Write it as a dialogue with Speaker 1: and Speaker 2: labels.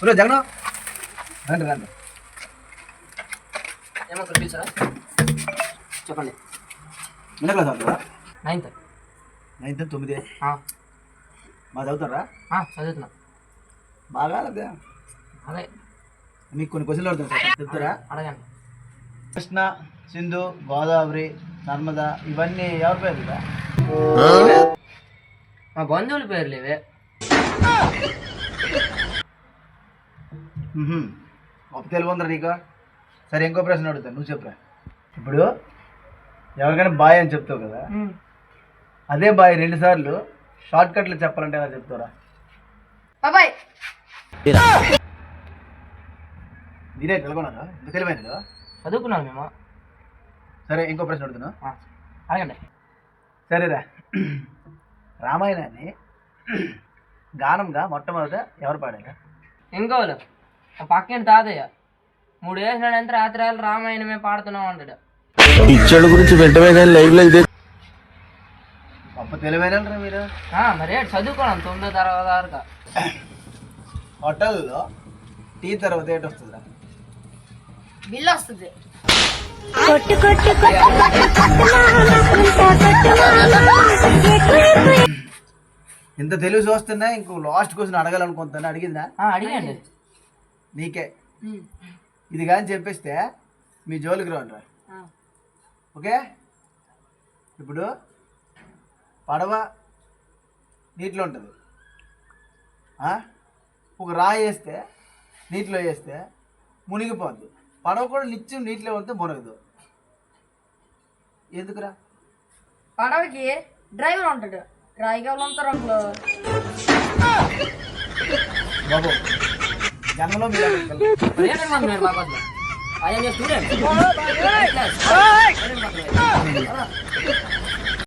Speaker 1: జగన్ రండి రండి.
Speaker 2: ఏమో సార్ చెప్పండి.
Speaker 1: ఎన్న క్లాస్ అవుతారా?
Speaker 2: 9th.
Speaker 1: 9th 9. బాగా చదువుతారా?
Speaker 2: చదువుతున్నా.
Speaker 1: బాగా లేదా?
Speaker 2: అదే
Speaker 1: మీకు కొన్ని క్వశ్చన్లు అడుగుతాను సార్, చెప్తారా?
Speaker 2: అడగండి.
Speaker 1: కృష్ణ, సింధు, గోదావరి, నర్మద ఇవన్నీ ఎవరి పేరు కదా?
Speaker 2: మా బంధువుల పేర్లు ఇవే.
Speaker 1: గొప్ప తెలుగు ఉందిరా నీకు. సరే ఇంకో ప్రశ్న అడుగుతాను, నువ్వు చెప్పురా. ఇప్పుడు ఎవరికైనా బాయ్ అని చెప్తావు కదా, అదే బాయ్ 2 సార్లు షార్ట్ కట్లు చెప్పాలంటే ఎలా చెప్తారా?
Speaker 2: బాబాయ్
Speaker 1: మీరే తెలుగున్నారా? ఇంత తెలివైనదా?
Speaker 2: చదువుకున్నాం మేము.
Speaker 1: సరే ఇంకో ప్రశ్న అడుగుతున్నా,
Speaker 2: అడగండి.
Speaker 1: సరేరా. రామాయణాన్ని గానంగా మొట్టమొదట ఎవరు పాడారు?
Speaker 2: ఇంకోలు ఆ పక్కన తాతయ్య 3 వేసినాడంటే రాత్రి రామాయణమే పాడుతున్నాం అంటాడు.
Speaker 3: పిచ్చోళ్ళ గురించి వెంటనే కానీ లైవ్ లో ఇదే
Speaker 1: గొప్ప తెలివైన మీరు.
Speaker 2: మరి చదువుకోవడం 9వ తరగతి వరకు.
Speaker 1: హోటల్లో టీ తర్వాత ఏంటి వస్తుందిరా?
Speaker 2: బిల్లు వస్తుంది.
Speaker 1: ఇంత తెలుగు చూస్తున్నా ఇంకో లాస్ట్ క్వశ్చన్ అడగాలనుకుంటున్నా, అడిగిందా?
Speaker 2: అడిగండి.
Speaker 1: నీకే ఇది కానీ చెప్పేస్తే మీ జోలికి రాండ్రా. ఓకే, ఇప్పుడు పడవ నీటిలో ఉంటుంది, ఒక రాయి వేస్తే నీటిలో వేస్తే మునిగిపోద్ది. పడవ కూడా నిత్యం నీటిలో ఉంటే మునగదు. ఎందుకురా?
Speaker 4: పడవకి డ్రైవర్ ఉంటాడు, రాయిగా ఉంటారు అందులో.
Speaker 1: బాబు జన్మలో మీరు
Speaker 2: స్టూడెంట్